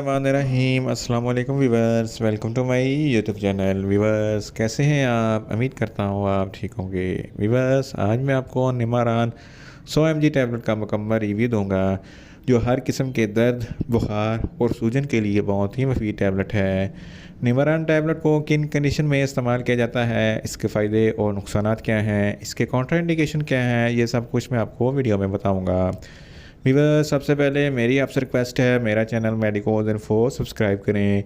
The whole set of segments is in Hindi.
रहीम अस्सलाम वालेकुम viewers, welcome to my YouTube channel. Viewers कैसे हैं आप? उम्मीद करता हूँ आप ठीक होंगे। वीवर्स आज मैं आपको निमारान 100 mg टैबलेट का मुकम्मल रिव्यू दूंगा जो हर किस्म के दर्द, बुखार और सूजन के लिए बहुत ही मुफीद टैबलेट है। निमारान टैबलेट को किन कंडीशन में इस्तेमाल किया जाता है, इसके फ़ायदे और नुकसानात क्या हैं, इसके कॉन्ट्राइंडिकेशन क्या हैं, ये सब कुछ मैं आपको वीडियो में बताऊँगा। वीवर सबसे पहले मेरी आपसे रिक्वेस्ट है, मेरा चैनल मेडिकोज इन्फो सब्सक्राइब करें।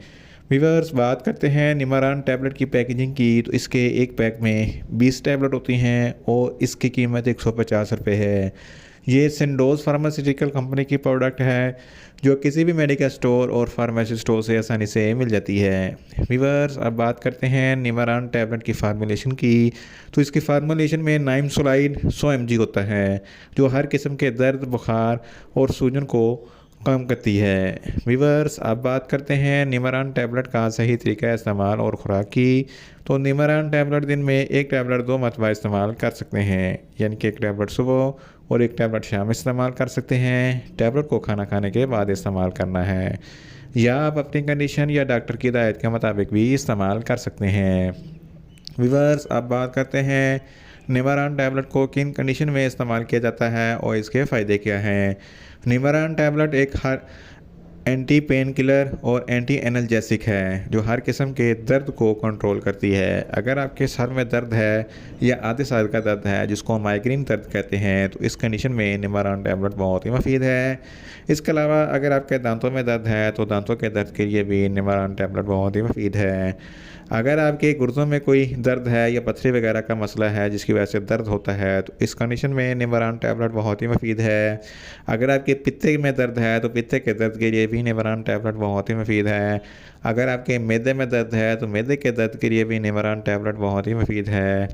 वीवर्स बात करते हैं निमारान टैबलेट की पैकेजिंग की, तो इसके एक पैक में 20 टैबलेट होती हैं और इसकी कीमत 150 रुपये है। ये सिंडोज फार्मास्यूटिकल कंपनी की प्रोडक्ट है जो किसी भी मेडिकल स्टोर और फार्मेसी स्टोर से आसानी से मिल जाती है। वीवर्स अब बात करते हैं निमारान टैबलेट की फार्मूलेशन की, तो इसकी फार्मूलेशन में नाइमसोलाइड 100 mg होता है जो हर किस्म के दर्द, बुखार और सूजन को कम करती है। वीवर्स अब बात करते हैं निमारान टैबलेट का सही तरीका इस्तेमाल और खुराक की, तो निमारान टैबलेट दिन में एक टैबलेट 2 मरतबा इस्तेमाल कर सकते हैं, यानी कि एक टैबलेट सुबह और एक टैबलेट शाम इस्तेमाल कर सकते हैं। टैबलेट को खाना खाने के बाद इस्तेमाल करना है, या आप अपनी कंडीशन या डॉक्टर की हिदायत के मुताबिक भी इस्तेमाल कर सकते हैं। वीवर्स अब बात करते हैं निमारान टैबलेट को किन कंडीशन में इस्तेमाल किया जाता है और इसके फ़ायदे क्या हैं। निमारान टैबलेट एक हर एंटी पेन किलर और एंटी एनाल्जेसिक है जो हर किस्म के दर्द को कंट्रोल करती है। अगर आपके सर में दर्द है या आधे सर का दर्द है जिसको माइग्रेन दर्द कहते हैं, तो इस कंडीशन में निमारान टैबलेट बहुत ही मुफीद है। इसके अलावा अगर आपके दांतों में दर्द है तो दांतों के दर्द के लिए भी निमारान टैबलेट बहुत ही मुफीद है। अगर आपके गुर्दों में कोई दर्द है या पथरी वगैरह का मसला है जिसकी वजह से दर्द होता है, तो इस कंडीशन में निमारान टैबलेट बहुत ही मुफीद है। अगर आपके पित्ते में दर्द है तो पित्ते के दर्द के लिए भी निमारान टैबलेट बहुत ही मुफीद है। अगर आपके मैदे में दर्द है तो मैदे के दर्द के लिए भी निमारान टैबलेट बहुत ही मुफीद है।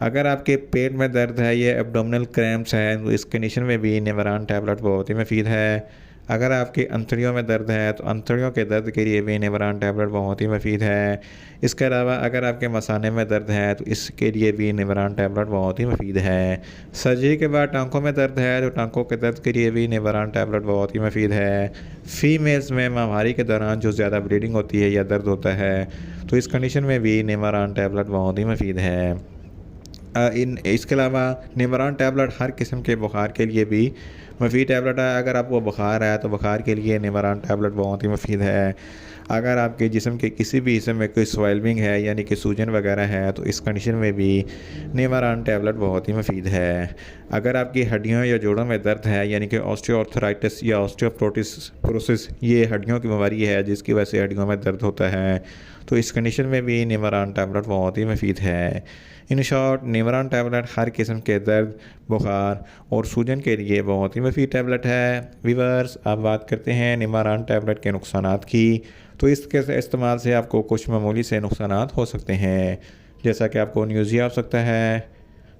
अगर आपके पेट में दर्द है या एब्डोमिनल क्रैम्प्स हैं, तो इस कंडीशन में भी निमारान टैबलेट बहुत ही मुफीद है। अगर आपकी अंतड़ियों में दर्द है तो अंतड़ियों के दर्द के लिए भी निमारान टैबलेट बहुत ही मुफीद है। इसके अलावा अगर आपके मसाने में दर्द है तो इसके लिए भी निमारान टैबलेट बहुत ही मुफीद है। सर्जरी के बाद टांकों में दर्द है तो टांकों के दर्द के लिए भी निमारान टैबलेट बहुत ही मुफीद है। फीमेल्स में माहवारी के दौरान जो ज़्यादा ब्लीडिंग होती है या दर्द होता है, तो इस कंडीशन में भी निमारान टैबलेट बहुत ही मुफीद है। इसके अलावा निमारान टैबलेट हर किस्म के बुखार के लिए भी मुफीद टैबलेट है। अगर आपको बुखार है तो बुखार के लिए निमारान टैबलेट बहुत ही मुफीद है। अगर आपके जिस्म के किसी भी हिस्से में कोई स्वेलिंग है यानी कि सूजन वगैरह है, तो इस कंडीशन में भी निमारान टैबलेट बहुत ही मुफीद है। अगर आपकी हड्डियों या जोड़ों में दर्द है यानी कि ऑस्टियोआर्थराइटिस या ऑस्टियोपोरोसिस, ये हड्डियों की बीमारी है जिसकी वजह से हड्डियों में दर्द होता है, तो इस कंडीशन में भी निमारान टैबलेट बहुत ही मुफीद है। इन शॉर्ट निमारान टैबलेट हर किस्म के दर्द, बुखार और सूजन के लिए बहुत ही मुफीद टैबलेट है। वीवर्स अब बात करते हैं निमारान टैबलेट के नुकसानात की, तो इसके इस्तेमाल से आपको कुछ मामूली से नुकसानात हो सकते हैं, जैसा कि आपको न्यूज़िया हो सकता है,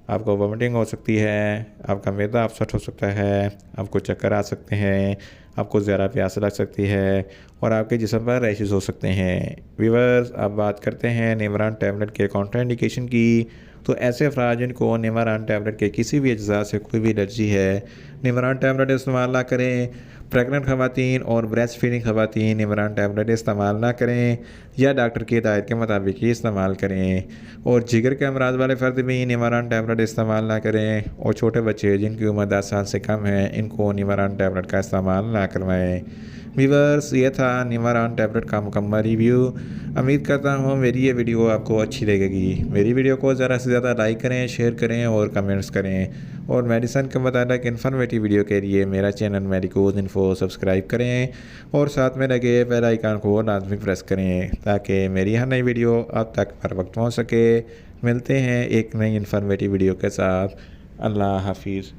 आपको वोमिटिंग हो सकती है, आपका मैदा अपसेट हो सकता है, आपको चक्कर आ सकते हैं, आपको ज़्यादा प्यास लग सकती है और आपके जिस्म पर रैशेस हो सकते हैं। वीवर्स अब बात करते हैं निमारान टैबलेट के कॉन्ट्राइंडिकेशन की, तो ऐसे अफराद जिनको निमारान टैबलेट के किसी भी अज्जा से कोई भी एलर्जी है, निमारान टैबलेट इस्तेमाल ना करें। प्रेग्नेंट ख़वातीन और ब्रेस्ट फीडिंग ख़वातीन निमारान टैबलेट इस्तेमाल ना करें या डॉक्टर की हिदायत के मुताबिक ही इस्तेमाल करें। और जिगर के अमराज वाले फ़र्द भी निमारान टैबलेट इस्तेमाल ना करें, और छोटे बच्चे जिनकी उम्र 10 साल से कम है इनको निमारान टैबलेट का इस्तेमाल ना करवाएं। वीवर्स ये था निमारान टैबलेट का मुकम्मल रिव्यू। उम्मीद करता हूँ मेरी ये वीडियो आपको अच्छी लगेगी। मेरी वीडियो को ज़्यादा से ज़्यादा लाइक करें, शेयर करें और कमेंट्स करें, और मेडिसिन के मुताबिक इन्फॉर्मेटिव वीडियो के लिए मेरा चैनल मेडिकोज इन्फो सब्सक्राइब करें और साथ में लगे बेल आइकन को लाजमी प्रेस करें ताकि मेरी हर नई वीडियो आप तक हर वक्त पहुँच सके। मिलते हैं एक नई इन्फॉर्मेटिव वीडियो के साथ। अल्लाह हाफिज़।